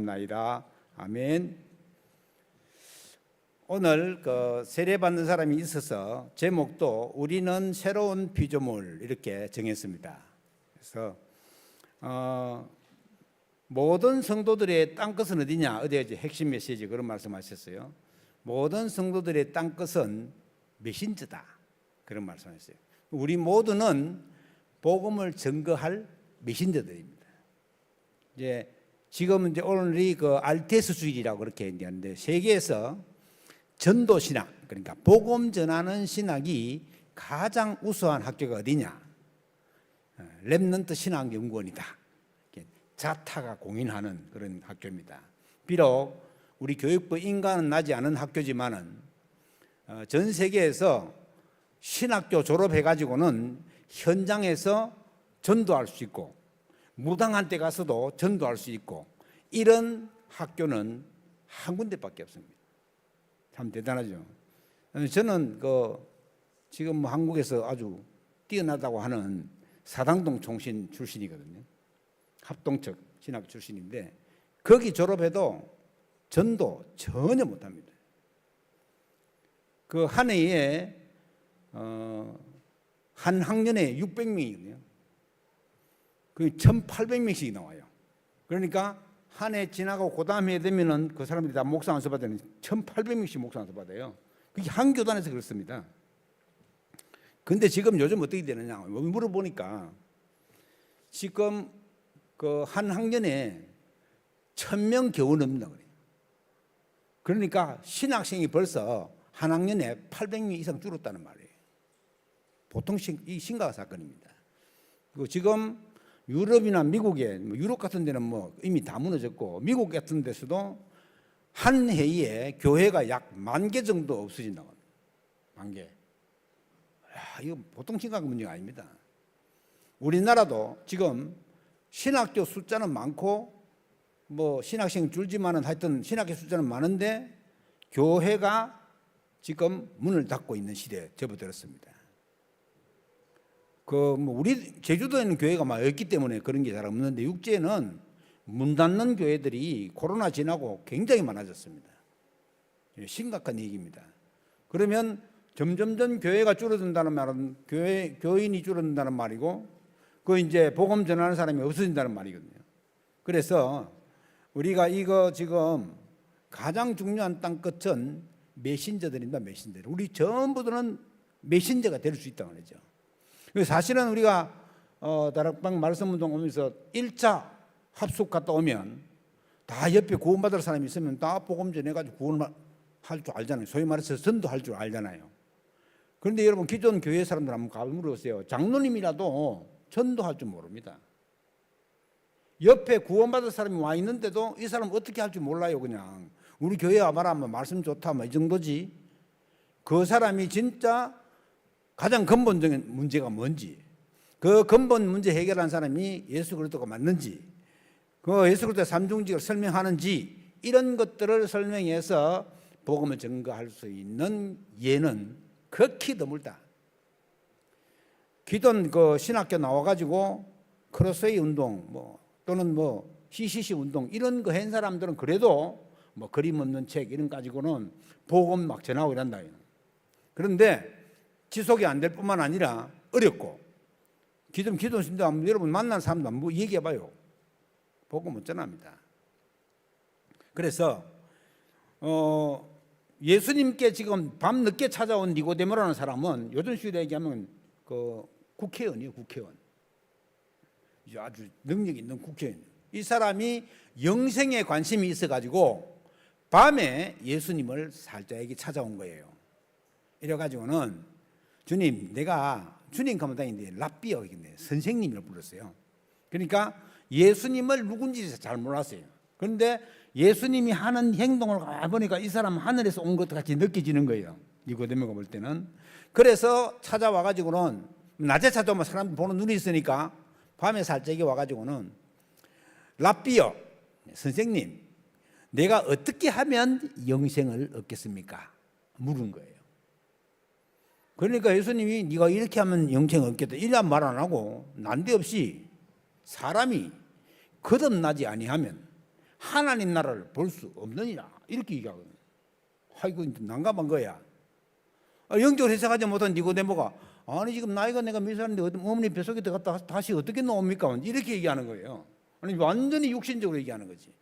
나이다. 아멘. 오늘 세례받는 사람이 있어서 제목도 우리는 새로운 피조물 이렇게 정했습니다. 그래서 모든 성도들의 땅끝은 어디냐? 어제 핵심 메시지 그런 말씀하셨어요. 모든 성도들의 땅끝은 메신저다. 그런 말씀하셨어요. 우리 모두는 복음을 증거할 메신저들입니다. 지금 오늘이 알테스 주일이라고 그렇게 얘기하는데, 세계에서 전도 신학, 그러니까 복음 전하는 신학이 가장 우수한 학교가 어디냐? 렘넌트 신학연구원이다. 자타가 공인하는 그런 학교입니다. 비록 우리 교육부 인가는 나지 않은 학교지만은 전 세계에서 신학교 졸업해가지고는 현장에서 전도할 수 있고, 무당한 데 가서도 전도할 수 있고, 이런 학교는 한 군데밖에 없습니다. 참 대단하죠. 저는 지금 한국에서 아주 뛰어나다고 하는 사당동 총신 출신이거든요. 합동측 신학 출신인데, 거기 졸업해도 전도 전혀 못합니다. 한 해에 한 학년에 600명이거든요. 1,800명씩 나와요. 그러니까 한 해 지나고 그 다음 해 되면은 그 사람들이 다 목사 안수 받으면 1,800명씩 목사 안수 받아요. 그게 한 교단에서 그렇습니다. 근데 지금 요즘 어떻게 되느냐 물어보니까, 지금 한 학년에 1,000명 겨우 넘는다 그래요. 그러니까 신학생이 벌써 한 학년에 800명 이상 줄었다는 말이에요. 보통 이 심각한 사건입니다. 그리고 지금 유럽이나 미국에, 유럽 같은 데는 이미 다 무너졌고, 미국 같은 데서도 한 해에 교회가 약 10,000개 정도 없어진다고 합니다. 10,000개. 이거 보통 심각한 문제가 아닙니다. 우리나라도 지금 신학교 숫자는 많고, 신학생 줄지만은 하여튼 신학교 숫자는 많은데, 교회가 지금 문을 닫고 있는 시대에 접어들었습니다. 우리 제주도에는 교회가 막 없기 때문에 그런 게 잘 없는데, 육지에는 문 닫는 교회들이 코로나 지나고 굉장히 많아졌습니다. 심각한 얘기입니다. 그러면 점점점 교회가 줄어든다는 말은 교인이 줄어든다는 말이고, 이제 복음 전하는 사람이 없어진다는 말이거든요. 그래서 우리가 이거 지금 가장 중요한 땅끝은 메신저들입니다. 메신저. 우리 전부들은 메신저가 될 수 있다고 그러죠. 사실은 우리가 다락방 말씀운동 오면서 1차 합숙 갔다 오면 다 옆에 구원받을 사람이 있으면 다 복음 전해가지고 구원할 줄 알잖아요. 소위 말해서 전도할 줄 알잖아요. 그런데 여러분, 기존 교회 사람들 한번 가물어보세요. 장로님이라도 전도할 줄 모릅니다. 옆에 구원받을 사람이 와 있는데도 이 사람 어떻게 할 줄 몰라요. 그냥 우리 교회 와봐라, 말씀 좋다, 이 정도지. 그 사람이 진짜 가장 근본적인 문제가 뭔지, 그 근본 문제 해결한 사람이 예수 그리스도가 맞는지, 예수 그리스도의 삼중직을 설명하는지, 이런 것들을 설명해서 복음을 증거할 수 있는 예는 극히 드물다. 기존 신학교 나와가지고 크로스웨이 운동 또는 CCC 운동 이런 거 한 사람들은 그래도 그림 없는 책 이런 가지고는 복음 막 전하고 이란다. 그런데 지속이 안 될 뿐만 아니라 어렵고, 기존 신도 여러분 만난 사람도 한번 얘기해봐요. 복음 못 전합니다. 그래서 예수님께 지금 밤늦게 찾아온 니고데모라는 사람은 요즘 시대에 얘기하면 국회의원이에요. 국회의원. 아주 능력 있는 국회의원. 이 사람이 영생에 관심이 있어가지고 밤에 예수님을 살짝에게 찾아온 거예요. 이래가지고는 주님, 내가 주님 가만다니는데 랍비어 선생님이라고 불렀어요. 그러니까 예수님을 누군지 잘 몰랐어요. 그런데 예수님이 하는 행동을 보니까 이 사람 하늘에서 온 것 같이 느껴지는 거예요. 니고데모가 볼 때는. 그래서 찾아와가지고는 낮에 찾아오면 사람 보는 눈이 있으니까 밤에 살짝이 와가지고는 랍비어 선생님, 내가 어떻게 하면 영생을 얻겠습니까? 물은 거예요. 그러니까 예수님이 네가 이렇게 하면 영생을 얻겠다 이런 말 안 하고, 난데없이 사람이 거듭나지 아니하면 하나님 나라를 볼 수 없느니라 이렇게 얘기하거든요. 아이고 난감한 거야. 영적으로 해석하지 못한 니고데모가 아니 지금 나이가 내가 몇 살인데 어머니 뱃속에 들어갔다 다시 어떻게 나옵니까? 이렇게 얘기하는 거예요. 아니 완전히 육신적으로 얘기하는 거지.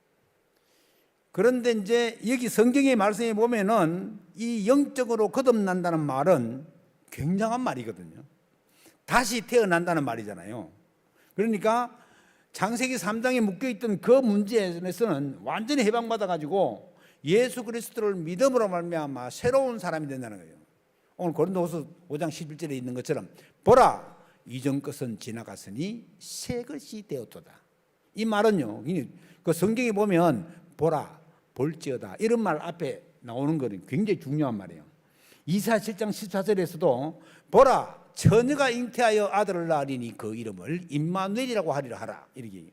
그런데 이제 여기 성경의 말씀에 보면은 이 영적으로 거듭난다는 말은 굉장한 말이거든요. 다시 태어난다는 말이잖아요. 그러니까 창세기 3장에 묶여있던 그 문제에서는 완전히 해방받아가지고 예수 그리스도를 믿음으로 말미암아 새로운 사람이 된다는 거예요. 오늘 고린도후서 5장 11절에 있는 것처럼 보라 이전 것은 지나갔으니 새 것이 되었도다. 이 말은요, 그 성경에 보면 보라 볼지어다 이런 말 앞에 나오는 거는 굉장히 중요한 말이에요. 이사야 7장 14절에서도 보라 처녀가 잉태하여 아들을 낳으리니 그 이름을 임마누엘이라고 하리라 하라 이렇게.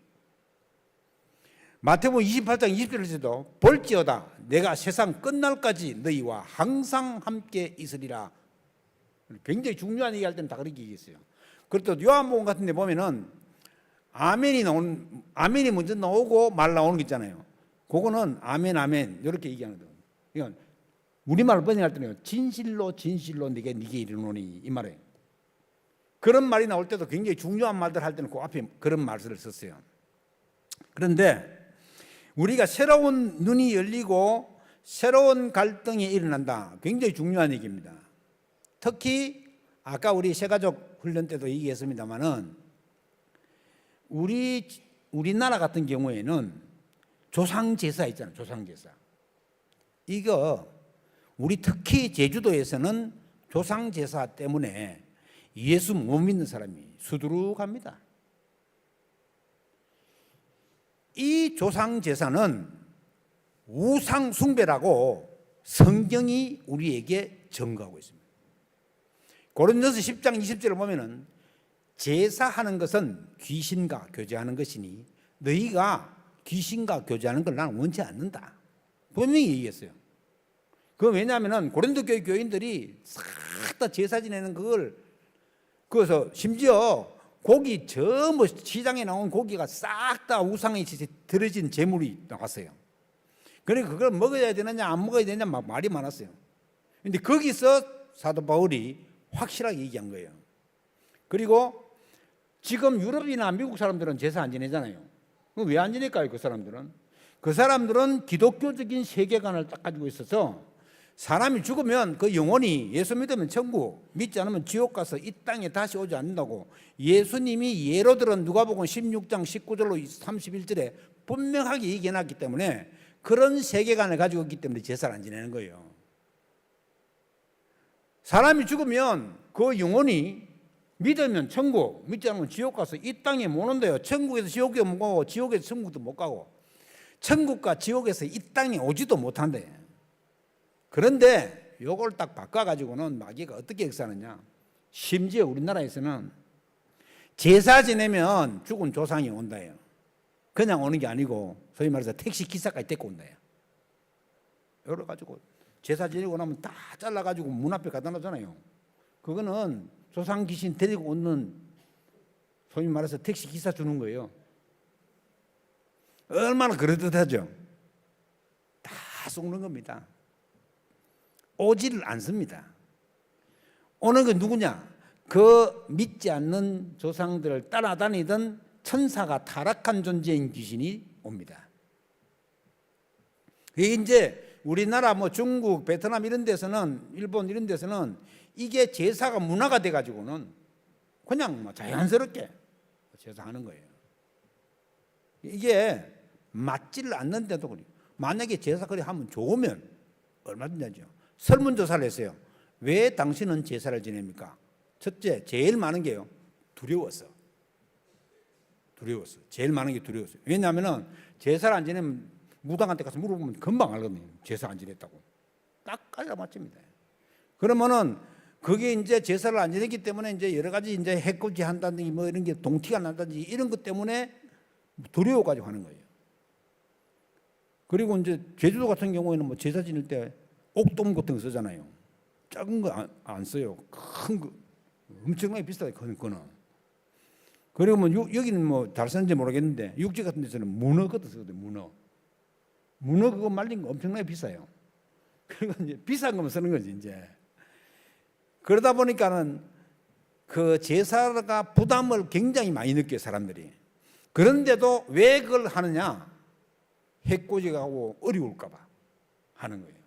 마태복음 28장 20절에서도 볼지어다 내가 세상 끝날까지 너희와 항상 함께 있으리라. 굉장히 중요한 얘기할 때는 다 그렇게 얘기했어요. 그리고 또 요한복음 같은 데 보면은 아멘이 먼저 나오고 말 나오는 게 있잖아요. 그거는 아멘 아멘 이렇게 얘기하는 거예요. 이건 우리말로 번역할 때는 진실로 진실로 네게 이르노니 이 말이에요. 그런 말이 나올 때도 굉장히 중요한 말들 할 때는 그 앞에 그런 말을 썼어요. 그런데 우리가 새로운 눈이 열리고 새로운 갈등이 일어난다. 굉장히 중요한 얘기입니다. 특히 아까 우리 새가족 훈련 때도 얘기했습니다마는 우리나라 같은 경우에는 조상제사 있잖아요. 조상제사. 이거 우리 특히 제주도에서는 조상제사 때문에 예수 못 믿는 사람이 수두룩합니다. 이 조상제사는 우상숭배라고 성경이 우리에게 증거하고 있습니다. 고린도서 10장 20절을 보면은 제사하는 것은 귀신과 교제하는 것이니 너희가 귀신과 교제하는 걸 나는 원치 않는다. 분명히 얘기했어요. 그 왜냐하면은 고린도 교회 교인들이 싹 다 제사 지내는 그걸 그래서 심지어 고기 전부 시장에 나온 고기가 싹 다 우상에 들어진 제물이 나왔어요. 그러니까 그걸 먹어야 되느냐 안 먹어야 되느냐 막 말이 많았어요. 그런데 거기서 사도 바울이 확실하게 얘기한 거예요. 그리고 지금 유럽이나 미국 사람들은 제사 안 지내잖아요. 왜 안 지낼까요? 그 사람들은 기독교적인 세계관을 딱 가지고 있어서 사람이 죽으면 그 영혼이 예수 믿으면 천국, 믿지 않으면 지옥 가서 이 땅에 다시 오지 않는다고 예수님이 예로 들어 누가복음 16장 19절로 31절에 분명하게 얘기해놨기 때문에 그런 세계관을 가지고 있기 때문에 제사를 안 지내는 거예요. 사람이 죽으면 그 영혼이 믿으면 천국, 믿지 않으면 지옥 가서 이 땅에 못 온대요. 천국에서 지옥에 못 가고 지옥에서 천국도 못 가고 천국과 지옥에서 이 땅에 오지도 못한대. 그런데 요걸 딱 바꿔가지고는 마귀가 어떻게 역사하느냐. 심지어 우리나라에서는 제사 지내면 죽은 조상이 온다요. 그냥 오는 게 아니고 소위 말해서 택시 기사까지 데리고 온다요. 여러 가지고 제사 지내고 나면 다 잘라가지고 문 앞에 갖다 놓잖아요. 그거는 조상 귀신 데리고 오는 소위 말해서 택시 기사 주는 거예요. 얼마나 그럴듯하죠. 다 속는 겁니다. 오지를 않습니다. 오는 건 누구냐? 그 믿지 않는 조상들을 따라다니던 천사가 타락한 존재인 귀신이 옵니다. 이게 이제 우리나라 뭐 중국, 베트남 이런 데서는 일본 이런 데서는 이게 제사가 문화가 돼가지고는 그냥 뭐 자연스럽게 제사하는 거예요. 이게 맞지를 않는데도 그래요. 만약에 제사 그리 하면 좋으면 얼마든지 하죠. 설문조사를 했어요. 왜 당신은 제사를 지냅니까? 첫째, 제일 많은 게요. 두려웠어. 제일 많은 게 두려웠어요. 왜냐하면 제사를 안 지내면 무당한테 가서 물어보면 금방 알거든요. 제사 안 지냈다고. 딱 깔려 맞춥니다. 그러면은 그게 이제 제사를 안 지냈기 때문에 이제 여러 가지 이제 해코지 한다든지 뭐 이런 게 동티가 난다든지 이런 것 때문에 두려워가지고 하는 거예요. 그리고 이제 제주도 같은 경우에는 뭐 제사 지낼 때 옥돔 같은 거 쓰잖아요. 작은 거 안 써요. 큰 거 엄청나게 비싸요. 큰 거는. 그리고 뭐 여기는 뭐 잘 쓰는지 모르겠는데 육지 같은 데서는 문어 것도 쓰거든요. 문어. 문어 그거 말린 거 엄청나게 비싸요. 그리고 이제 비싼 거만 쓰는 거지 이제. 그러다 보니까는 그 제사가 부담을 굉장히 많이 느껴요 사람들이. 그런데도 왜 그걸 하느냐? 해코지하고 어려울까 봐 하는 거예요.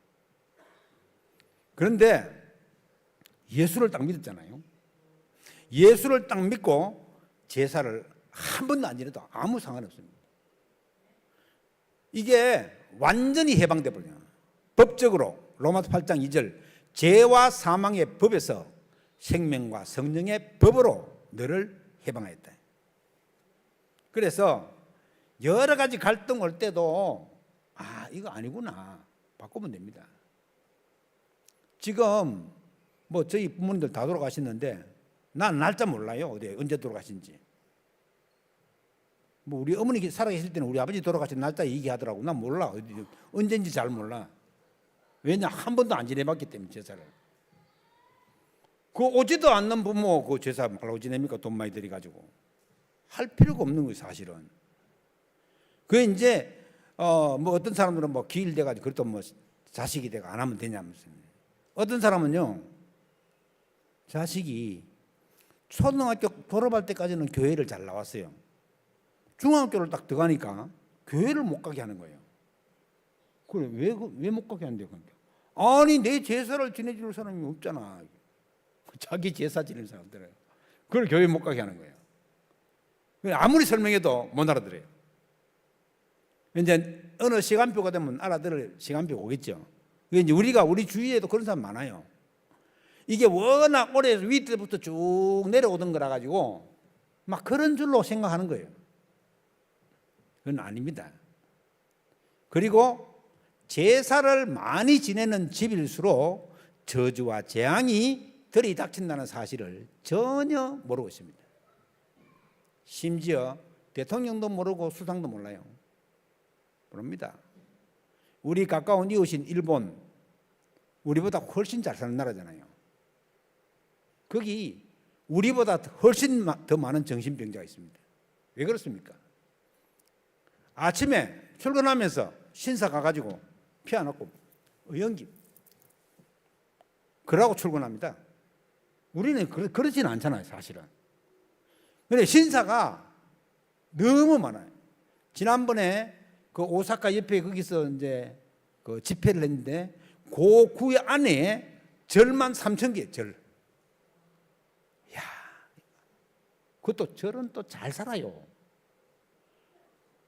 그런데 예수를 딱 믿었잖아요. 예수를 딱 믿고 제사를 한 번도 안 지내도 아무 상관없습니다. 이게 완전히 해방돼 버려요. 법적으로 로마서 8장 2절 죄와 사망의 법에서 생명과 성령의 법으로 너를 해방하였다. 그래서 여러 가지 갈등 올 때도 이거 아니구나 바꾸면 됩니다. 지금 뭐 저희 부모님들 다 돌아가셨는데 난 날짜 몰라요. 어디 언제 돌아가신지. 뭐 우리 어머니 살아계실 때는 우리 아버지 돌아가신 날짜 얘기하더라고. 난 몰라. 언제인지 잘 몰라. 왜냐 한 번도 안 지내봤기 때문에 제사를. 그 오지도 않는 부모 그 제사 말로 지냅니까? 돈 많이 들여가지고 할 필요가 없는 거예요 사실은. 그 이제 뭐 어떤 사람들은 뭐 기일 돼가지고 그것도 뭐 자식이 돼가 안 하면 되냐면서. 어떤 사람은요 자식이 초등학교 졸업할 때까지는 교회를 잘 나왔어요. 중학교를 딱 들어가니까 교회를 못 가게 하는 거예요. 그래 왜 못 가게 한대요? 아니 내 제사를 지내줄 사람이 없잖아. 자기 제사 지내는 사람들은 그걸 교회 못 가게 하는 거예요. 아무리 설명해도 못 알아들어요. 이제 어느 시간표가 되면 알아들을 시간표가 오겠죠. 이제 우리 주위에도 그런 사람 많아요. 이게 워낙 오래 위 때부터 쭉 내려오던 거라 가지고 막 그런 줄로 생각하는 거예요. 그건 아닙니다. 그리고 제사를 많이 지내는 집일수록 저주와 재앙이 들이닥친다는 사실을 전혀 모르고 있습니다. 심지어 대통령도 모르고 수상도 몰라요. 모릅니다. 우리 가까운 이웃인 일본, 우리보다 훨씬 잘 사는 나라잖아요. 거기 우리보다 훨씬 더 많은 정신병자가 있습니다. 왜 그렇습니까? 아침에 출근하면서 신사 가가지고 피아놓고 연기 그러고 출근합니다. 우리는 그러지는 않잖아요 사실은. 그런데 신사가 너무 많아요. 지난번에 그 오사카 옆에 거기서 이제 그 집회를 했는데 그 구의 안에 절만 3,000개 절. 야, 그것도 절은 또 잘 살아요.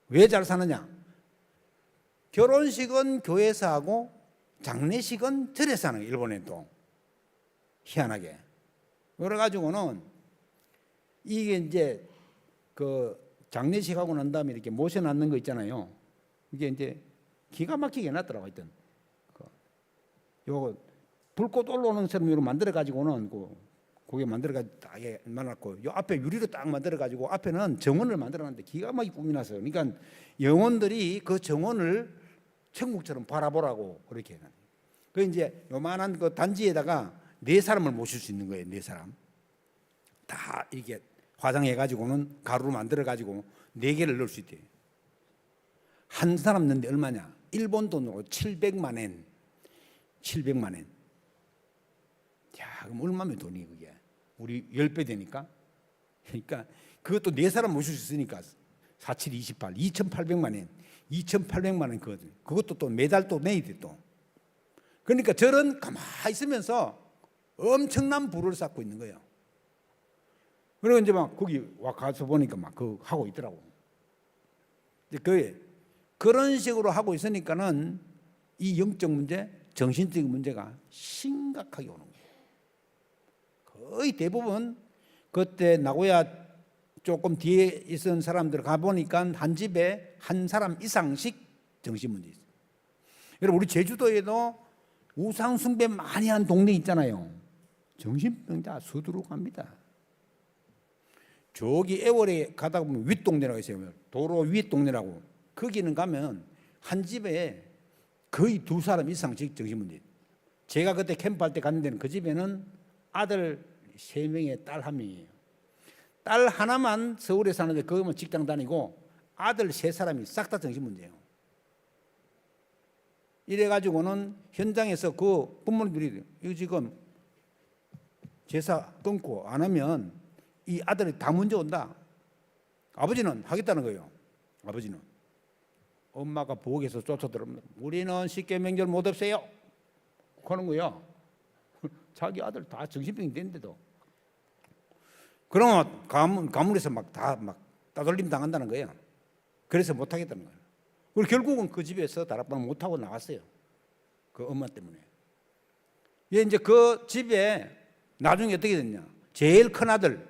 왜 잘 사느냐? 결혼식은 교회에서 하고 장례식은 절에서 하는 거예요. 일본에도 희한하게. 그래가지고는 이게 이제 그 장례식 하고 난 다음에 이렇게 모셔놨는 거 있잖아요. 이게 이제 기가 막히게 해놨더라고 하여튼. 요거 불꽃 올라오는 것처럼 만들어 가지고는 그게 만들어 가지고 딱 만났고 요 앞에 유리로 딱 만들어 가지고 앞에는 정원을 만들어 놨는데 기가 막히게 꾸며놨어요. 그러니까 영혼들이 그 정원을 천국처럼 바라보라고 그렇게 해놨어요. 그 이제 요만한 그 단지에다가 4사람을 모실 수 있는 거예요. 4사람 다 이게 화장해 가지고는 가루로 만들어 가지고 4개를 넣을 수 있대요. 한 사람 넣는데 얼마냐? 일본 돈으로 700만 엔. 700만 엔. 야, 그럼 얼마면 돈이 그게? 우리 10배 되니까? 그러니까 그것도 4사람 모실 수 있으니까 47, 28, 2,800만 엔. 2,800만 원 거거든. 그것도 또 매달 또 내야 돼 또. 그러니까 저런 가만히 있으면서 엄청난 부를 쌓고 있는 거예요. 그리고 이제 막 거기 와 가서 보니까 막 그거 하고 있더라고. 그런 식으로 하고 있으니까는 이 영적 문제, 정신적인 문제가 심각하게 오는 거예요. 거의 대부분 그때 나고야 조금 뒤에 있은 사람들 가보니까 한 집에 한 사람 이상씩 정신 문제 있어요. 여러분 우리 제주도에도 우상 숭배 많이 한 동네 있잖아요. 정신병자 수두룩합니다. 저기 애월에 가다 보면 윗동네라고 있어요. 도로 윗동네라고. 거기는 가면 한 집에 거의 2사람 이상씩 정신문제. 제가 그때 캠프할 때 갔는 데는 그 집에는 아들 3명에 딸 1명이에요. 딸 하나만 서울에 사는데 그거만 직장 다니고 아들 3사람이 싹 다 정신문제예요. 이래가지고는 현장에서 그 부모님들이 이거 지금 제사 끊고 안 하면 이 아들이 다 문제 온다. 아버지는 하겠다는 거예요. 아버지는. 엄마가 부엌에서 쫓아들으면 우리는 십계명절 못 없애요. 그러는 거야. 자기 아들 다 정신병이 됐는데도. 그러면 가문에서 막 따돌림 당한다는 거예요. 그래서 못 하겠다는 거예요. 그리고 결국은 그 집에서 다락방을 못 하고 나갔어요. 그 엄마 때문에. 이제 그 집에 나중에 어떻게 됐냐? 제일 큰 아들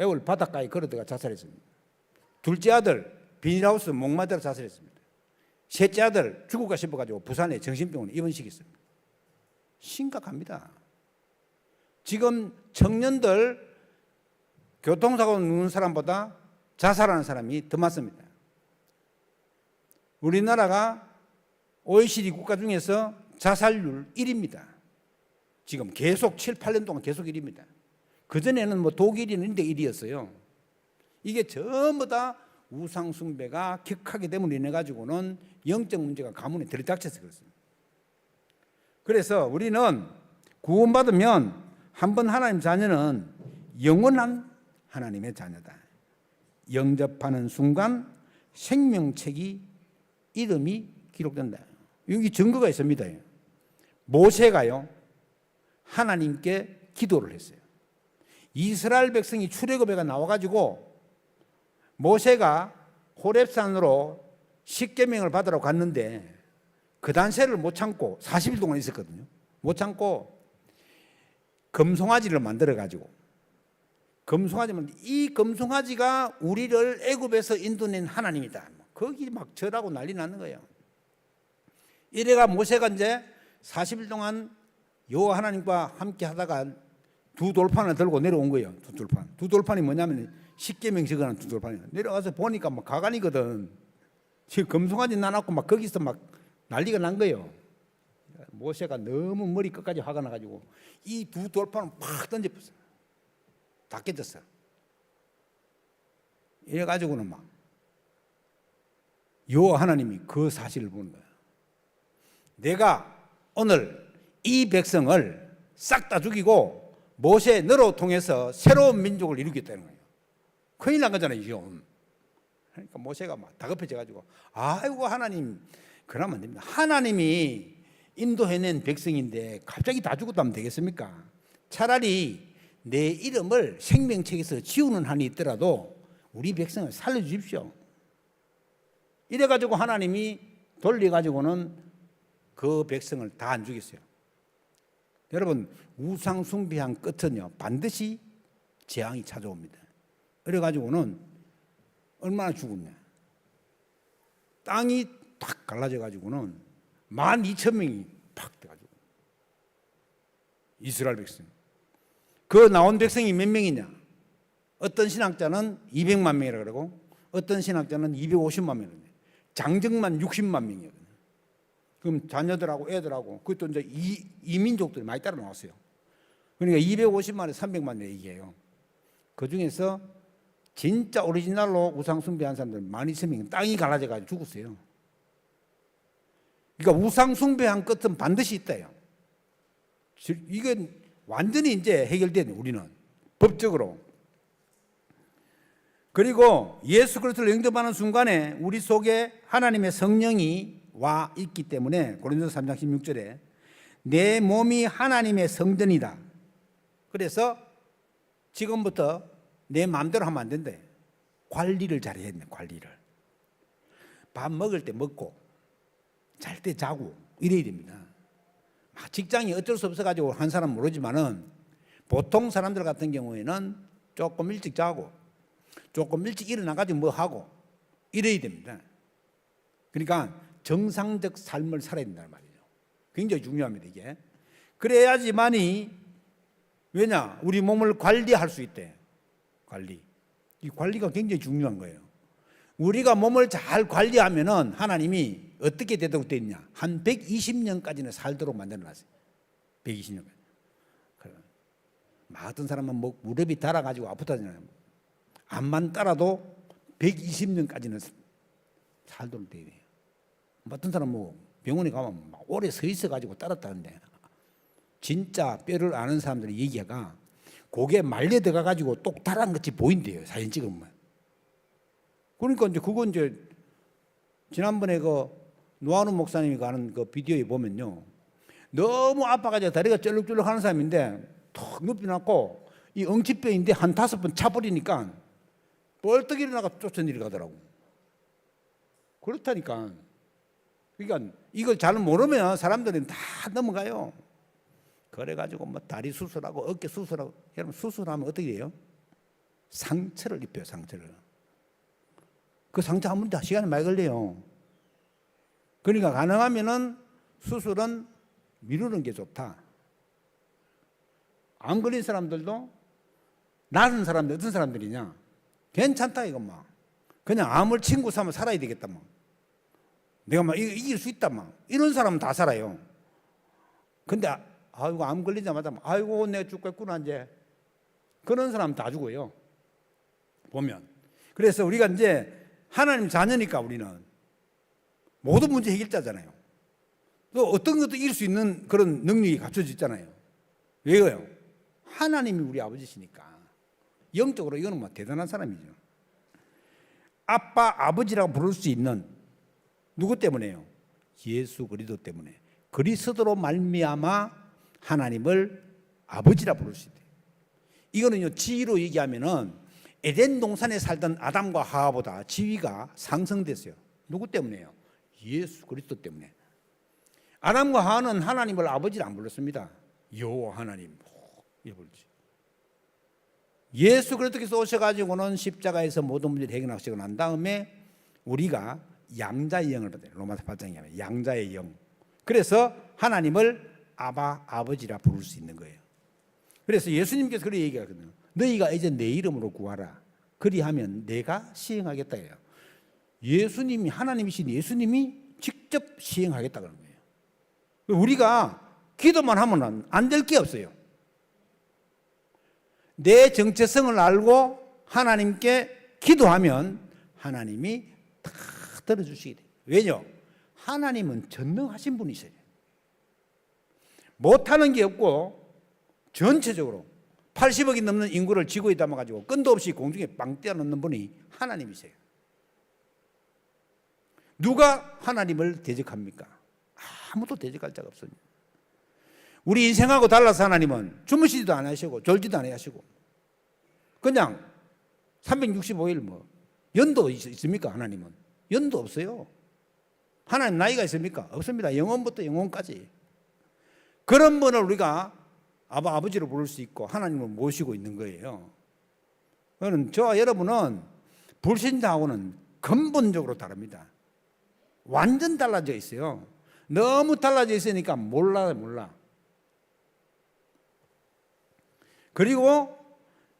애월 바닷가에 걸어다가 자살했습니다. 둘째 아들 비닐하우스 목마대로 자살했습니다. 셋째 아들 죽을까 싶어가지고 부산에 정신병원에 입원시켰습니다. 심각합니다. 지금 청년들 교통사고 누는 사람보다 자살하는 사람이 더 많습니다. 우리나라가 OECD 국가 중에서 자살률 1위입니다. 지금 계속 7, 8년 동안 계속 1위입니다. 그전에는 뭐 독일인데 1위였어요. 이게 전부 다 우상숭배가 격하게 됨으로 인해 가지고는 영적 문제가 가문에 들이닥쳐서 그렇습니다. 그래서 우리는 구원받으면 한번 하나님 자녀는 영원한 하나님의 자녀다. 영접하는 순간 생명책이 이름이 기록된다. 여기 증거가 있습니다. 모세가요 하나님께 기도를 했어요. 이스라엘 백성이 출애굽해가 나와가지고 모세가 호렙산으로 십계명을 받으러 갔는데 그 단세를 못 참고 40일 동안 있었거든요. 못 참고 금송아지를 만들어가지고 금송아지면 이 금송아지가 우리를 애굽에서 인도낸 하나님이다. 거기 막 절하고 난리 나는 거예요. 이래가 모세가 이제 40일 동안 여호와 하나님과 함께 하다가 두 돌판을 들고 내려온 거예요. 두 돌판. 두 돌판이 뭐냐면 십계명 적어놓은 두 돌판이에요. 내려가서 보니까 막 가관이거든. 지금 금송아지 나놨고 막 거기서 막 난리가 난 거예요. 모세가 너무 머리 끝까지 화가 나가지고 이 두 돌판을 팍 던져버렸어요. 다 깨졌어. 이래가지고는 막 여호와 하나님이 그 사실을 보는 거야. 내가 오늘 이 백성을 싹 다 죽이고 모세 너로 통해서 새로운 민족을 이루겠다는 거예요. 큰일 난 거잖아요, 지금. 그러니까 모세가 막 다급해져가지고 아이고 하나님 그러면 안 됩니다. 하나님이 인도해낸 백성인데 갑자기 다 죽었다면 되겠습니까? 차라리 내 이름을 생명책에서 지우는 한이 있더라도 우리 백성을 살려주십시오. 이래가지고 하나님이 돌려가지고는 그 백성을 다 안 죽였어요. 여러분 우상 숭배한 끝은요 반드시 재앙이 찾아옵니다. 그래가지고는 얼마나 죽었냐. 땅이 탁 갈라져가지고는 12,000명이 팍 돼가지고 이스라엘 백성. 그 나온 백성이 몇 명이냐? 어떤 신학자는 200만 명이라 그러고 어떤 신학자는 250만 명이에요. 장정만 60만 명이거든요. 그럼 자녀들하고 애들하고 그것도 이제 이민족들이 많이 따라 나왔어요. 그러니까 250만에 300만 얘기해요. 그 중에서 진짜 오리지널로 우상 숭배한 사람들 12,000명이 땅이 갈라져가지고 죽었어요. 그러니까 우상 숭배한 끝은 반드시 있다요. 이건 완전히 이제 해결되네 우리는 법적으로. 그리고 예수 그리스도를 영접하는 순간에 우리 속에 하나님의 성령이 와 있기 때문에 고린도서 3장 16절에 내 몸이 하나님의 성전이다. 그래서 지금부터 내 마음대로 하면 안 된대. 관리를 잘해야 돼. 관리를. 밥 먹을 때 먹고 잘 때 자고 이래야 됩니다. 직장이 어쩔 수 없어가지고 한 사람 모르지만은 보통 사람들 같은 경우에는 조금 일찍 자고 조금 일찍 일어나가지고 뭐 하고 이래야 됩니다. 그러니까 정상적 삶을 살아야 된다는 말이죠. 굉장히 중요합니다 이게. 그래야지만이 왜냐 우리 몸을 관리할 수 있대. 관리. 이 관리가 굉장히 중요한 거예요. 우리가 몸을 잘 관리하면은 하나님이 어떻게 되도록 되어 있냐? 한 120년까지는 살도록 만들어놨어요. 120년. 어떤 사람은 뭐 무릎이 닳아가지고 아프다잖아요. 암만 따라도 120년까지는 살도록 되어 있어요. 어떤 사람은 뭐 병원에 가면 막 오래 서 있어가지고 따랐다는데, 진짜 뼈를 아는 사람들이 얘기가 고개 말려 들어가가지고 똑 달아난 것이 보인대요, 사진 찍으면. 그러니까 이제 그건 이제 지난번에 그 노한우 목사님이 가는 그 비디오에 보면요, 너무 아파가지고 다리가 쩔룩쩔룩 하는 사람인데 턱 높이 났고 이 엉치뼈인데 한 5번 차버리니까 벌떡 일어나가 쫓아내려가더라고. 그렇다니까. 그러니까 이걸 잘 모르면 사람들은 다 넘어가요. 그래가지고 뭐 다리 수술하고 어깨 수술하고, 여러분 수술하면 어떻게 돼요? 상처를 입혀요, 상처를. 그 상처 한 번 다 시간이 많이 걸려요. 그러니까 가능하면은 수술은 미루는 게 좋다. 암 걸린 사람들도 나은 사람들 어떤 사람들이냐? 괜찮다 이거 막. 그냥 암을 친구 삼아 살아야 되겠다 막. 내가 막 이길 수 있다 막. 이런 사람은 다 살아요. 근데 아이고 암 걸리자마자 아이고 내가 죽겠구나 이제. 그런 사람 다 죽어요. 보면. 그래서 우리가 이제 하나님 자녀니까 우리는 모든 문제 해결자잖아요. 또 어떤 것도 이길 수 있는 그런 능력이 갖춰져 있잖아요. 왜요? 하나님이 우리 아버지시니까. 영적으로 이거는 뭐 대단한 사람이죠. 아빠, 아버지라고 부를 수 있는 누구 때문에요? 예수 그리스도 때문에. 그리스도로 말미암아 하나님을 아버지라 부를 수 있대요. 이거는요, 지위로 얘기하면은 에덴 동산에 살던 아담과 하와보다 지위가 상승됐어요. 누구 때문에요? 예수 그리스도 때문에. 아담과 하와는 하나님을 아버지라 안 불렀습니다. 여호와 하나님 이렇게 부르지. 예수 그리스도께서 오셔가지고는 십자가에서 모든 문제를 해결하시고 난 다음에 우리가 양자의 영을 받아요. 로마서 8장에 하면 양자의 영. 그래서 하나님을 아버지라 부를 수 있는 거예요. 그래서 예수님께서 그렇게 얘기하거든요. 너희가 이제 내 이름으로 구하라. 그리하면 내가 시행하겠다 해요. 예수님이, 하나님이신 예수님이 직접 시행하겠다 그런 거예요. 우리가 기도만 하면 안 될 게 없어요. 내 정체성을 알고 하나님께 기도하면 하나님이 다 들어주시게 돼요. 왜냐? 하나님은 전능하신 분이세요. 못하는 게 없고 전체적으로 80억이 넘는 인구를 지구에 담아가지고 끈도 없이 공중에 빵 떼어놓는 분이 하나님이세요. 누가 하나님을 대적합니까? 아무도 대적할 자가 없습니다. 우리 인생하고 달라서 하나님은 주무시지도 안 하시고 졸지도 안 하시고 그냥 365일 뭐 연도 있습니까? 하나님은 연도 없어요. 하나님 나이가 있습니까? 없습니다. 영원부터 영원까지. 그런 분을 우리가 아버지로 부를 수 있고 하나님을 모시고 있는 거예요. 그러는 저와 여러분은 불신자하고는 근본적으로 다릅니다. 완전 달라져 있어요. 너무 달라져 있으니까 몰라. 그리고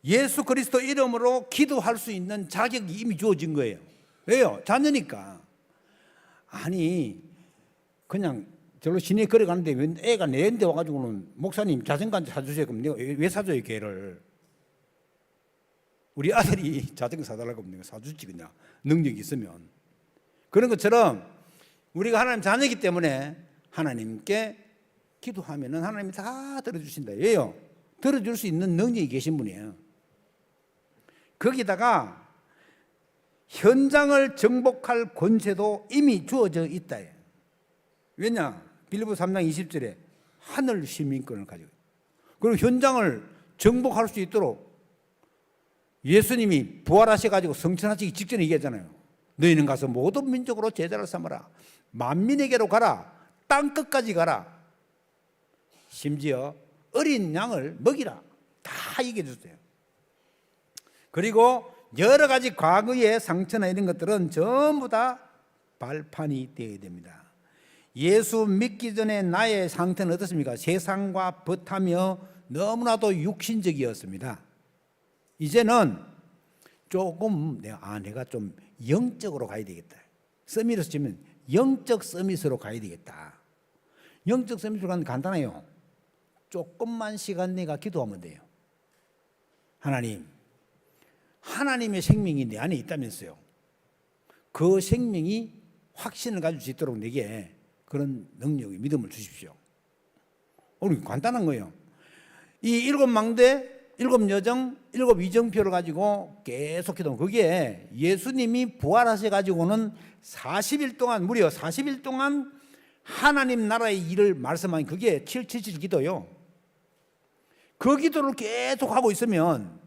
예수 그리스도 이름으로 기도할 수 있는 자격이 이미 주어진 거예요. 왜요? 자녀니까. 아니 그냥 저로 시내 걸어가는데 왜 애가 내한테 와가지고는 목사님 자전거 한 대 사주세요. 그럼 내가 왜 사줘요 걔를? 우리 아들이 자전거 사달라고 하면 내가 사주지 그냥 능력이 있으면. 그런 것처럼 우리가 하나님 자녀이기 때문에 하나님께 기도하면은 하나님이 다 들어주신다. 왜요? 들어줄 수 있는 능력이 계신 분이에요. 거기다가 현장을 정복할 권세도 이미 주어져 있다. 왜냐? 빌립보서 3장 20절에 하늘 시민권을 가지고 그리고 현장을 정복할 수 있도록 예수님이 부활하셔가지고 성천하시기 직전에 얘기하잖아요. 너희는 가서 모든 민족으로 제자를 삼아라. 만민에게로 가라. 땅끝까지 가라. 심지어 어린 양을 먹이라. 다 얘기해 주세요. 그리고 여러 가지 과거의 상처나 이런 것들은 전부 다 발판이 되어야 됩니다. 예수 믿기 전에 나의 상태는 어떻습니까? 세상과 벗하며 너무나도 육신적이었습니다. 이제는 조금 내가 좀 영적으로 가야 되겠다. 서밋으로 치면 영적 서밋으로 가야 되겠다. 영적 서밋으로 가는 간단해요. 조금만 시간 내가 기도하면 돼요. 하나님의 생명이 내 안에 있다면서요. 그 생명이 확신을 가질 수 있도록 내게 그런 능력의 믿음을 주십시오. 우리 간단한 거예요. 이 7망대, 7여정, 7이정표를 가지고 계속 기도. 그게 예수님이 부활하셔가지고는 40일 동안, 무려 40일 동안 하나님 나라의 일을 말씀한 그게 777 기도요. 그 기도를 계속 하고 있으면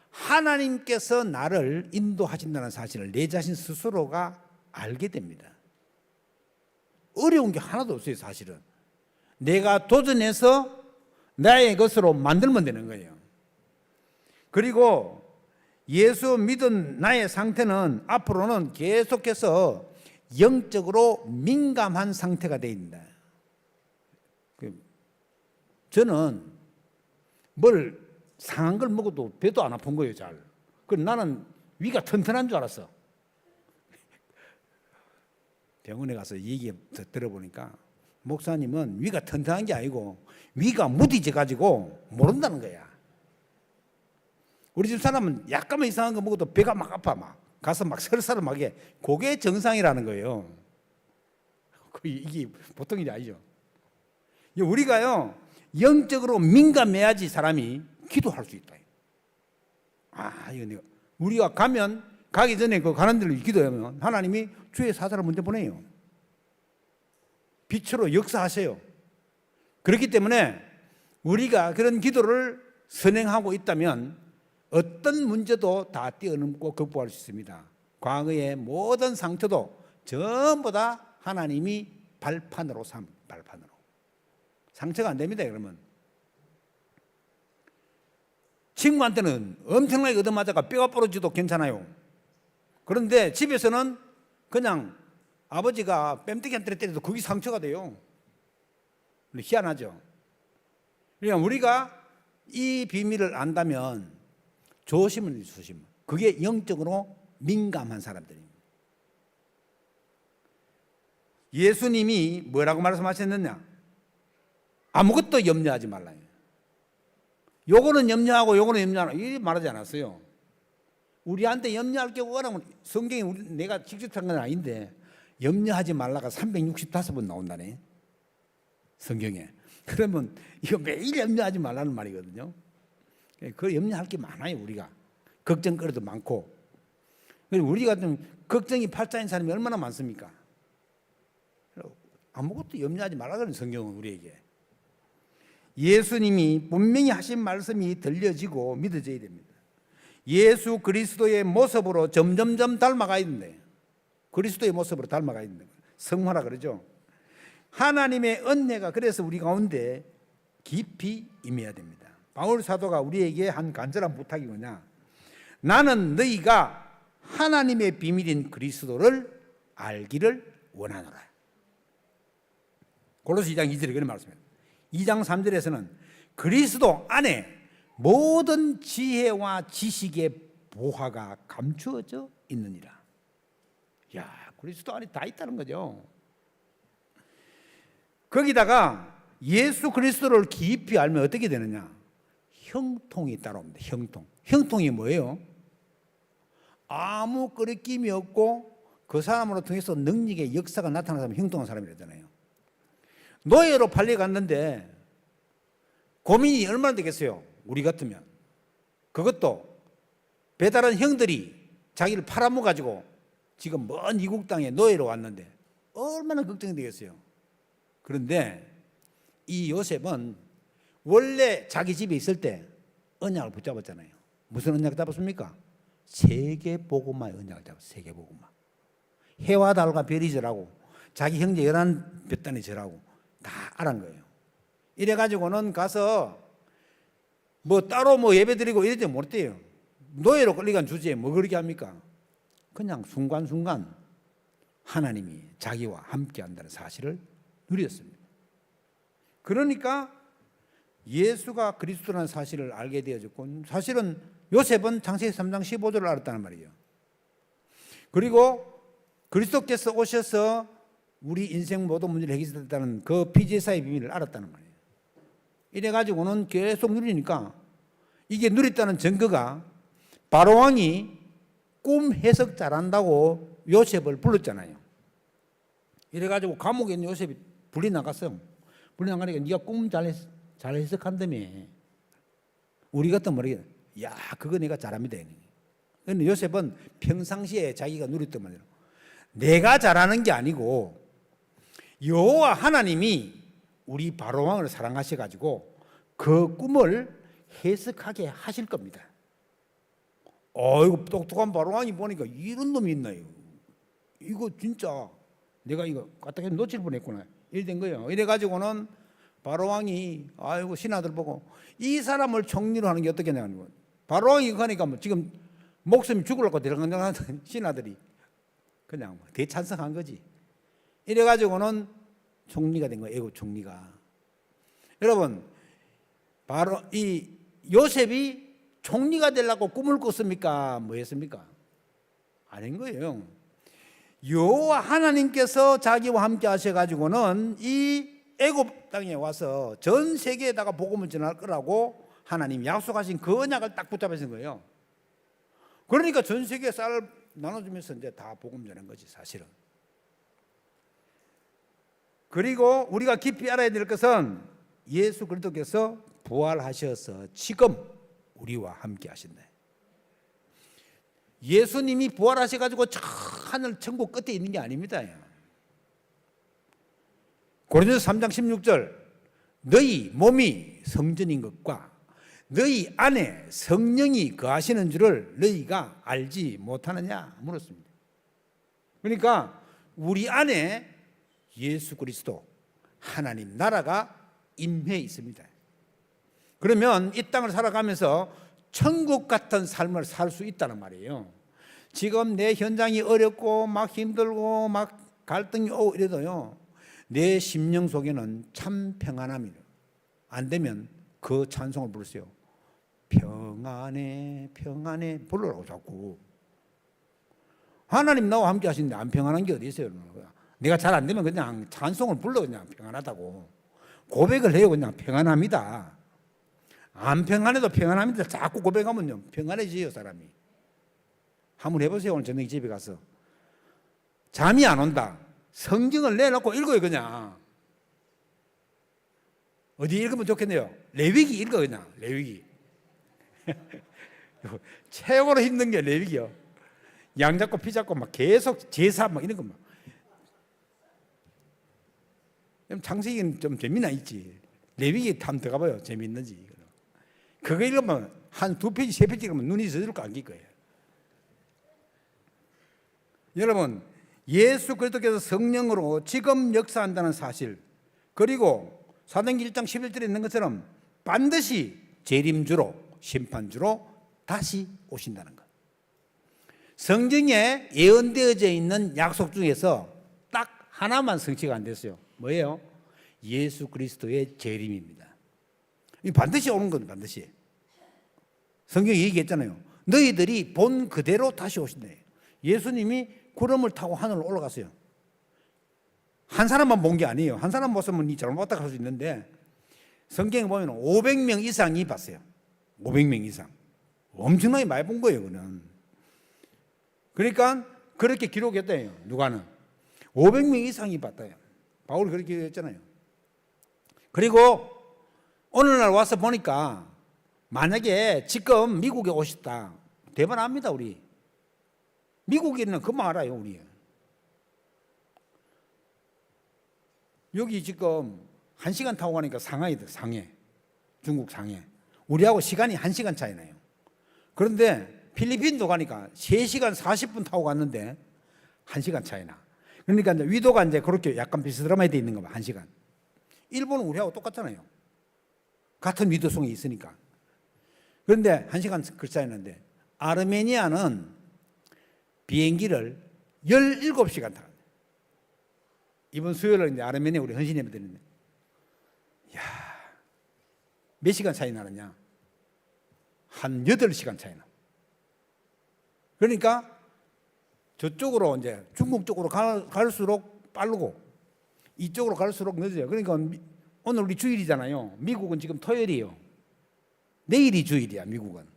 하나님께서 나를 인도하신다는 사실을 내 자신 스스로가 알게 됩니다. 어려운 게 하나도 없어요, 사실은. 내가 도전해서 나의 것으로 만들면 되는 거예요. 그리고 예수 믿은 나의 상태는 앞으로는 계속해서 영적으로 민감한 상태가 됩니다. 저는 뭘 상한 걸 먹어도 배도 안 아픈 거예요, 잘. 나는 위가 튼튼한 줄 알았어. 병원에 가서 얘기 들어보니까 목사님은 위가 튼튼한 게 아니고 위가 무디져 가지고 모른다는 거야. 우리 집 사람은 약간만 이상한 거 먹어도 배가 막 아파, 막 가서 막 설사름하게. 그게 정상이라는 거예요. 이게 보통 일이 아니죠. 우리가요 영적으로 민감해야지 사람이 기도할 수 있다. 이거 내가 우리가 가기 전에 그 가는 데를 기도하면 하나님이 주의 사자를 먼저 보내요. 빛으로 역사하세요. 그렇기 때문에 우리가 그런 기도를 선행하고 있다면 어떤 문제도 다 뛰어넘고 극복할 수 있습니다. 과거의 모든 상처도 전부 다 하나님이 발판으로 발판으로. 상처가 안 됩니다, 그러면. 친구한테는 엄청나게 얻어맞아가 뼈가 부러지도 괜찮아요. 그런데 집에서는 그냥 아버지가 뺨때기한테 때려도 그게 상처가 돼요. 희한하죠. 그러니까 우리가 이 비밀을 안다면 조심을 주시면 그게 영적으로 민감한 사람들입니다. 예수님이 뭐라고 말씀하셨느냐? 아무것도 염려하지 말라. 요거는 염려하고 요거는 염려하라 이 말하지 않았어요. 우리한테 염려할 게 뭐라면 성경에 내가 직접 한 건 아닌데 염려하지 말라가 365번 나온다네, 성경에. 그러면 이거 매일 염려하지 말라는 말이거든요. 그 염려할 게 많아요. 우리가 걱정거리도 많고. 우리가 좀 걱정이 팔자인 사람이 얼마나 많습니까? 아무것도 염려하지 말라 그러는 성경은 우리에게. 예수님이 분명히 하신 말씀이 들려지고 믿어져야 됩니다. 예수 그리스도의 모습으로 점점점 닮아가야 된대. 그리스도의 모습으로 닮아가야 된다. 성화라 그러죠. 하나님의 은혜가 그래서 우리 가운데 깊이 임해야 됩니다. 바울 사도가 우리에게 한 간절한 부탁이 뭐냐? 나는 너희가 하나님의 비밀인 그리스도를 알기를 원하노라. 골로새 2장 2절에 그런 말씀입니다. 2장 3절에서는 그리스도 안에 모든 지혜와 지식의 보화가 감추어져 있느니라. 야, 그리스도 안에 다 있다는 거죠. 거기다가 예수 그리스도를 깊이 알면 어떻게 되느냐? 형통이 따라옵니다. 형통이 뭐예요? 아무 끄리낌이 없고 그 사람으로 통해서 능력의 역사가 나타나는 사람이 형통한 사람이라잖아요. 노예로 팔려갔는데 고민이 얼마나 되겠어요? 우리 같으면. 그것도 배달한 형들이 자기를 팔아먹어가지고 지금 먼 이국 땅에 노예로 왔는데 얼마나 걱정이 되겠어요. 그런데 이 요셉은 원래 자기 집에 있을 때 언약을 붙잡았잖아요. 무슨 언약 잡았습니까? 세계복음화의 언약을 잡았어요. 세계복음화. 해와 달과 별이 절하고 자기 형제 11볕단이 절하고 다 알은 거예요. 이래가지고는 가서 따로 예배드리고 이러지 못해요. 노예로 끌려간 주제에 뭐 그렇게 합니까? 그냥 순간순간 하나님이 자기와 함께 한다는 사실을 누렸습니다. 그러니까 예수가 그리스도라는 사실을 알게 되어졌고, 사실은 요셉은 창세기 3장 15절을 알았다는 말이에요. 그리고 그리스도께서 오셔서 우리 인생 모든 문제를 해결했다는 그 피제사의 비밀을 알았다는 말이에요. 이래가지고는 계속 누리니까 이게 누렸다는 증거가 바로왕이 꿈 해석 잘한다고 요셉을 불렀잖아요. 이래가지고 감옥에 있는 요셉이 불이 나갔어요. 불이 나가니까 네가 꿈 잘 해석한다며. 우리 같은 모르겠. 야, 그거 내가 잘합니다. 근데 요셉은 평상시에 자기가 누렸던 말이에요. 내가 잘하는 게 아니고 여호와 하나님이 우리 바로왕을 사랑하셔가지고 그 꿈을 해석하게 하실 겁니다. 이거 똑똑한 바로왕이 보니까 이런 놈이 있나요? 이거 진짜 내가 이거 까딱히 놓칠 뻔했구나. 이래 된 거예요. 이래가지고는 바로왕이 아이고 신하들 보고 이 사람을 총리로 하는 게 어떻겠냐. 바로왕이 가니까 뭐 지금 목숨이 죽으려고 데려가는 신하들이 그냥 대찬성한 거지. 이래가지고는 총리가 된 거예요. 애국 총리가. 여러분, 바로 이 요셉이 총리가 되려고 꿈을 꿨습니까? 뭐 했습니까? 아닌 거예요. 여호와 하나님께서 자기와 함께 하셔가지고는 이 애굽 땅에 와서 전 세계에다가 복음을 전할 거라고 하나님 약속하신 그 언약을 딱 붙잡으신 거예요. 그러니까 전 세계에 쌀을 나눠주면서 이제 다 복음 전한 거지 사실은. 그리고 우리가 깊이 알아야 될 것은 예수 그리스도께서 부활하셔서 지금 우리와 함께 하신다. 예수님이 부활하셔가지고 저 하늘 천국 끝에 있는 게 아닙니다. 고린도서 3장 16절 너희 몸이 성전인 것과 너희 안에 성령이 거하시는 줄을 너희가 알지 못하느냐 물었습니다. 그러니까 우리 안에 예수 그리스도 하나님 나라가 임해 있습니다. 그러면 이 땅을 살아가면서 천국 같은 삶을 살 수 있다는 말이에요. 지금 내 현장이 어렵고 막 힘들고 막 갈등이 오고 이래도요, 내 심령 속에는 참 평안함이에요. 안 되면 그 찬송을 부르세요. 평안해 평안해 부르라고 자꾸. 하나님 나와 함께 하시는데 안 평안한 게 어디 있어요? 내가 잘 안 되면 그냥 찬송을 불러 그냥 평안하다고 고백을 해요. 그냥 평안합니다. 안 평안해도 평안합니다. 자꾸 고백하면요 평안해지요 사람이. 한번 해보세요. 오늘 저녁에 집에 가서 잠이 안 온다. 성경을 내놓고 읽어요. 그냥 어디 읽으면 좋겠네요. 레위기 읽어. 그냥 레위기. 최고로 힘든 게 레위기요. 양 잡고 피 잡고 막 계속 제사 막 이런 거 막. 창세기는 좀 재미나 있지. 레위기 한번 들어가봐요. 재미있는지. 그거 읽으면 한 2페이지 3페이지 읽으면 눈이 저절로 감길 거예요. 여러분, 예수 그리스도께서 성령으로 지금 역사한다는 사실, 그리고 사도행전 1장 11절에 있는 것처럼 반드시 재림주로 심판주로 다시 오신다는 것. 성경에 예언되어져 있는 약속 중에서 딱 하나만 성취가 안 됐어요. 뭐예요? 예수 그리스도의 재림입니다. 이 반드시 오는 건 반드시. 성경이 얘기했잖아요. 너희들이 본 그대로 다시 오신다. 예수님이 구름을 타고 하늘로 올라갔어요. 한 사람만 본 게 아니에요. 한 사람 모습은 이 잘못 봤다 할 수 있는데 성경에 보면 500명 이상이 봤어요. 500명 이상. 엄청나게 많이 본 거예요. 그는. 그러니까 그렇게 기록했대요. 누가는 500명 이상이 봤다요. 바울이 그렇게 했잖아요. 그리고 오늘날 와서 보니까 만약에 지금 미국에 오셨다. 대단합니다. 우리. 미국에는 그만 알아요. 우리. 여기 지금 1시간 타고 가니까 상하이들, 상해. 중국 상해. 우리하고 시간이 1시간 차이 나요. 그런데 필리핀도 가니까 3시간 40분 타고 갔는데 1시간 차이 나. 그러니까 이제 위도가 이제 그렇게 약간 비스듬하게 돼 있는 거 봐. 1시간. 일본은 우리하고 똑같잖아요. 같은 위도성이 있으니까. 그런데 1시간 그 차이 나는데 아르메니아는 비행기를 17시간 타요. 이번 수요일에 이제 아르메니아 우리 헌신 예배 드리는데, 야, 몇 시간 차이 나느냐? 한 8시간 차이 나. 그러니까 저쪽으로 이제 중국 쪽으로 갈수록 빠르고 이쪽으로 갈수록 늦어요. 그러니까 오늘 우리 주일이잖아요. 미국은 지금 토요일이에요. 내일이 주일이야, 미국은.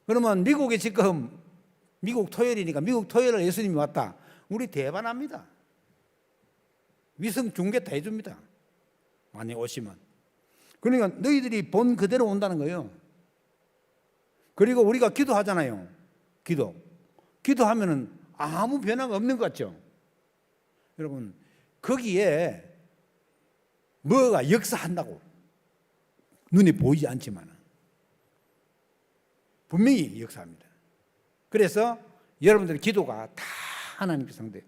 그러면 미국에 지금 미국 토요일이니까 미국 토요일에 예수님이 왔다. 우리 대반합니다. 위성 중계 다 해줍니다. 만약 오시면. 그러니까 너희들이 본 그대로 온다는 거예요. 그리고 우리가 기도하잖아요. 기도하면은 아무 변화가 없는 것 같죠? 여러분, 거기에 뭐가 역사한다고 눈에 보이지 않지만 분명히 역사합니다. 그래서 여러분들의 기도가 다 하나님께 상대.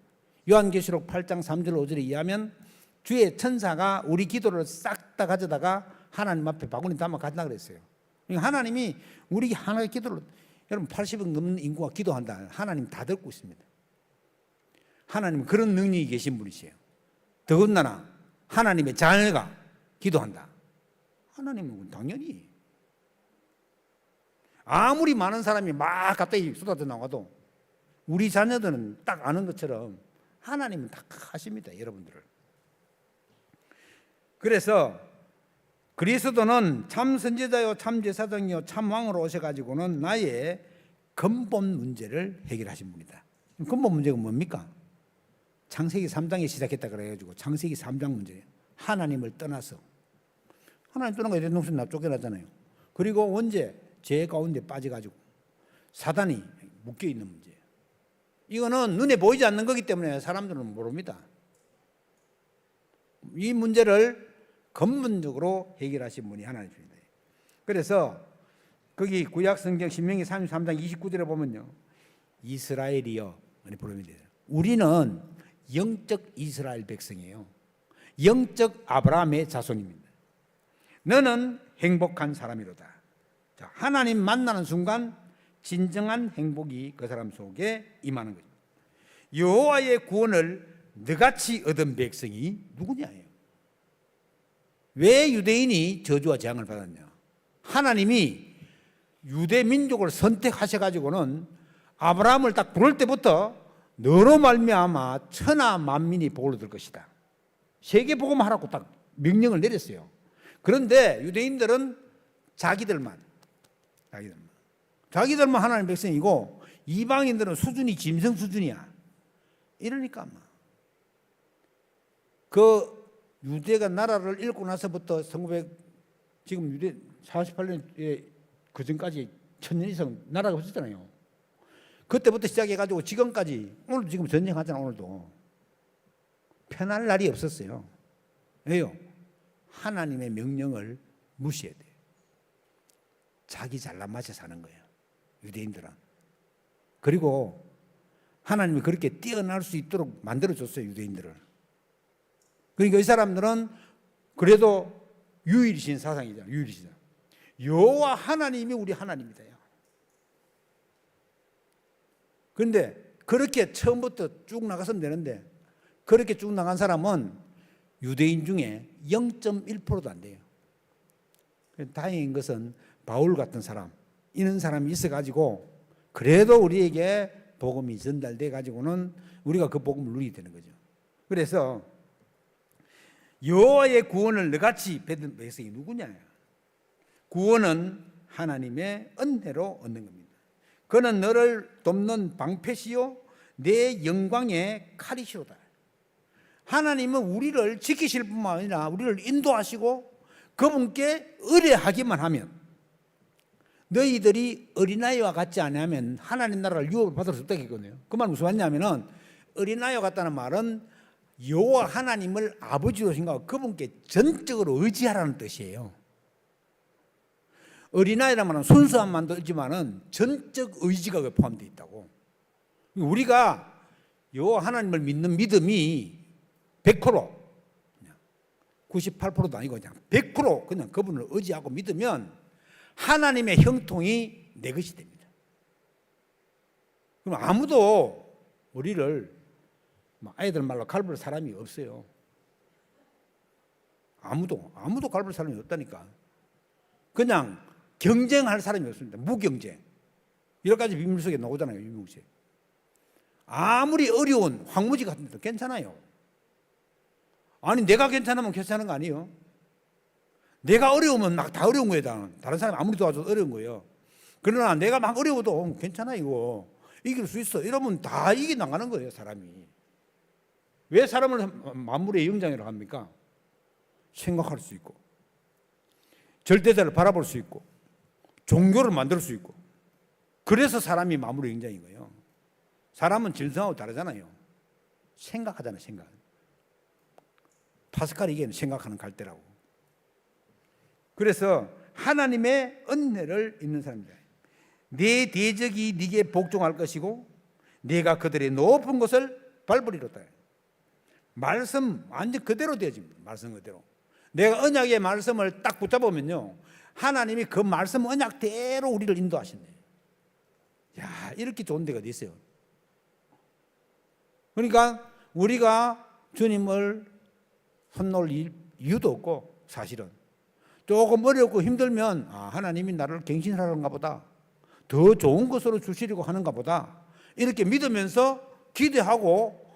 요한계시록 8장 3절 5절에 의하면 주의 천사가 우리 기도를 싹 다 가져다가 하나님 앞에 바구니 담아 가져다 그랬어요. 그러니까 하나님이 우리 하나의 기도를, 여러분 80억 넘는 인구가 기도한다. 하나님 다 듣고 있습니다. 하나님은 그런 능력이 계신 분이세요. 더군다나 하나님의 자녀가 기도한다. 하나님은 당연히 아무리 많은 사람이 막 갑자기 쏟아져 나와도 우리 자녀들은 딱 아는 것처럼 하나님은 다 하십니다. 여러분들을. 그래서 그리스도는 참 선지자요 참 제사장이요 참 왕으로 오셔가지고는 나의 근본 문제를 해결하신 분이다. 근본 문제가 뭡니까? 창세기 3장에 시작했다 그래가지고 창세기 3장 문제예요. 하나님을 떠나서. 하나님 떠난 거 에덴 동산 나 쫓겨났잖아요. 그리고 언제? 죄 가운데 빠져가지고 사단이 묶여있는 문제예요. 이거는 눈에 보이지 않는 거기 때문에 사람들은 모릅니다. 이 문제를 근본적으로 해결하신 분이 하나님입니다. 그래서 거기 구약 성경 신명기 33장 29절에 보면요, 이스라엘이여 부르면 돼요. 우리는 영적 이스라엘 백성이에요. 영적 아브라함의 자손입니다. 너는 행복한 사람이로다. 자, 하나님 만나는 순간 진정한 행복이 그 사람 속에 임하는 거죠. 여호와의 구원을 너같이 얻은 백성이 누구냐예요. 왜 유대인이 저주와 재앙을 받았냐? 하나님이 유대 민족을 선택하셔가지고는 아브라함을 딱 부를 때부터 너로 말미암아 천하 만민이 복을 얻을 것이다. 세계 복음하라고 딱 명령을 내렸어요. 그런데 유대인들은 자기들만 하나님 백성이고 이방인들은 수준이 짐승 수준이야. 이러니까 그 유대가 나라를 잃고 나서부터 1900 지금 유대 48년에 그 전까지 1000년 이상 나라가 없었잖아요. 그때부터 시작해가지고 지금까지, 오늘도 지금 전쟁하잖아. 오늘도 편할 날이 없었어요. 왜요? 하나님의 명령을 무시해야 돼요. 자기 잘난 맛에 사는 거예요, 유대인들은. 그리고 하나님이 그렇게 뛰어날 수 있도록 만들어줬어요, 유대인들을. 그러니까 이 사람들은 그래도 유일신 사상이잖아요. 유일신. 여호와 하나님이 우리 하나님이다. 그런데 그렇게 처음부터 쭉 나갔으면 되는데 그렇게 쭉 나간 사람은 유대인 중에 0.1%도 안 돼요. 다행인 것은 바울 같은 사람, 이런 사람이 있어가지고 그래도 우리에게 복음이 전달돼 가지고는 우리가 그 복음을 누리게 되는 거죠. 그래서 여호와의 구원을 너같이 받은 백성이 누구냐? 구원은 하나님의 은혜로 얻는 겁니다. 그는 너를 돕는 방패시요 내 영광의 칼이시로다. 하나님은 우리를 지키실 뿐만 아니라 우리를 인도하시고 그분께 의뢰하기만 하면, 너희들이 어린아이와 같지 않으면 하나님 나라를 유업을 받을 수 없다고 했거든요. 그 말은 무슨 말이냐면은, 어린아이와 같다는 말은 여호와 하나님을 아버지로 생각하고 그분께 전적으로 의지하라는 뜻이에요. 어린아이란 말은 순수함만도 있지만은 전적 의지가 포함되어 있다고. 우리가 여호와 하나님을 믿는 믿음이 100%, 98%도 아니고 그냥 100% 그냥 그분을 의지하고 믿으면 하나님의 형통이 내 것이 됩니다. 그럼 아무도 우리를, 아이들 말로 갈볼 사람이 없어요. 아무도 갈볼 사람이 없다니까. 그냥 경쟁할 사람이 없습니다. 무경쟁. 여러 가지 비밀 속에 나오잖아요. 유명세. 아무리 어려운 황무지 같은 데도 괜찮아요. 아니, 내가 괜찮으면 괜찮은 거 아니에요? 내가 어려우면 막 다 어려운 거예요. 다른 사람이 아무리 도와줘도 어려운 거예요. 그러나 내가 막 어려워도 괜찮아, 이거 이길 수 있어 이러면 다 이겨나가는 거예요, 사람이. 왜 사람을 만물의 영장이라고 합니까? 생각할 수 있고, 절대자를 바라볼 수 있고, 종교를 만들 수 있고, 그래서 사람이 만물의 영장인 거예요. 사람은 질성하고 다르잖아요. 생각하잖아요, 생각. 파스칼이 얘기하는 생각하는 갈대라고. 그래서 하나님의 은혜를 입는 사람이다. 내 대적이 네게 복종할 것이고 네가 그들의 높은 것을 밟으리로다. 말씀 완전 그대로 되어집니다. 말씀 그대로. 내가 언약의 말씀을 딱 붙잡으면요, 하나님이 그 말씀 언약대로 우리를 인도하신대. 야, 이렇게 좋은 데가 어디 있어요? 그러니까 우리가 주님을 헛놓을 이유도 없고, 사실은 조금 어렵고 힘들면 하나님이 나를 갱신하는가 보다, 더 좋은 것으로 주시려고 하는가 보다, 이렇게 믿으면서 기대하고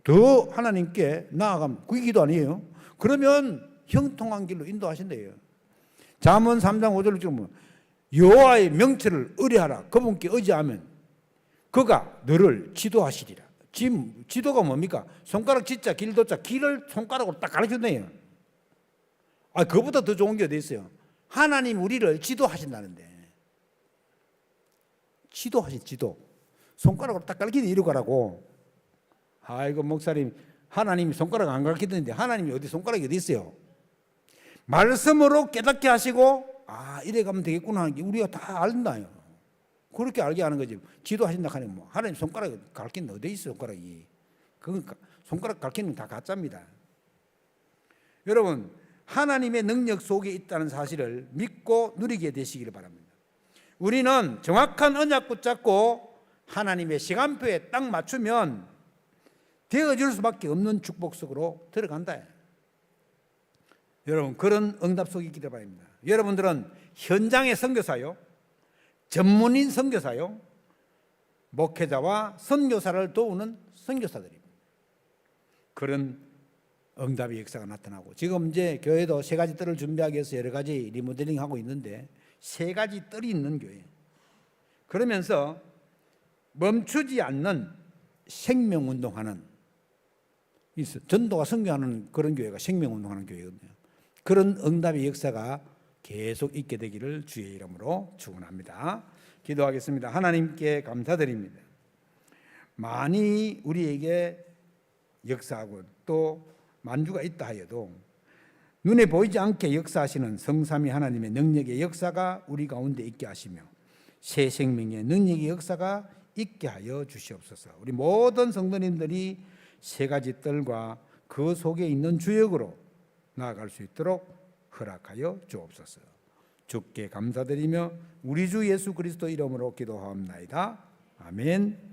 더 하나님께 나아가면 그게 기도 아니에요? 그러면 형통한 길로 인도하신대요. 잠언 3장 5절을 보면 여호와의 명철을 의뢰하라. 그분께 의지하면 그가 너를 지도하시리라. 지도가 뭡니까? 손가락 지자 길도자, 길을 손가락으로 딱 가르쳐주네요. 그보다 더 좋은 게 어디 있어요? 하나님 우리를 지도하신다는데. 지도. 손가락으로 딱 가르치는데 이리 가라고. 아이고 목사님, 하나님이 손가락 안 가르치던데 하나님이 어디 손가락이 어디 있어요? 말씀으로 깨닫게 하시고 이래 가면 되겠구나 하는 게 우리가 다 알다요. 그렇게 알게 하는 거지. 지도하신다 하면 뭐 하나님 손가락 가르치는 어디 있어? 손가락이. 그러니까 손가락 가르치는 다 가짜입니다. 여러분, 하나님의 능력 속에 있다는 사실을 믿고 누리게 되시기를 바랍니다. 우리는 정확한 언약 붙잡고 하나님의 시간표에 딱 맞추면 되어질 수밖에 없는 축복 속으로 들어간다. 여러분, 그런 응답 속에 있기를 바랍니다. 여러분들은 현장의 선교사요, 전문인 선교사요, 목회자와 선교사를 도우는 선교사들입니다. 그런 응답의 역사가 나타나고, 지금 이제 교회도 세 가지 뜰을 준비하기 위해서 여러 가지 리모델링 하고 있는데, 세 가지 뜰이 있는 교회. 그러면서 멈추지 않는 생명운동하는, 전도가 선교하는 그런 교회가 생명운동하는 교회거든요. 그런 응답의 역사가 계속 있게 되기를 주의 이름으로 축원합니다. 기도하겠습니다. 하나님께 감사드립니다. 많이 우리에게 역사하고 또 만주가 있다 하여도 눈에 보이지 않게 역사하시는 성삼위 하나님의 능력의 역사가 우리 가운데 있게 하시며 새 생명의 능력의 역사가 있게 하여 주시옵소서. 우리 모든 성도님들이 세 가지 뜰과 그 속에 있는 주역으로 나아갈 수 있도록 허락하여 주옵소서. 주께 감사드리며 우리 주 예수 그리스도 이름으로 기도하옵나이다. 아멘.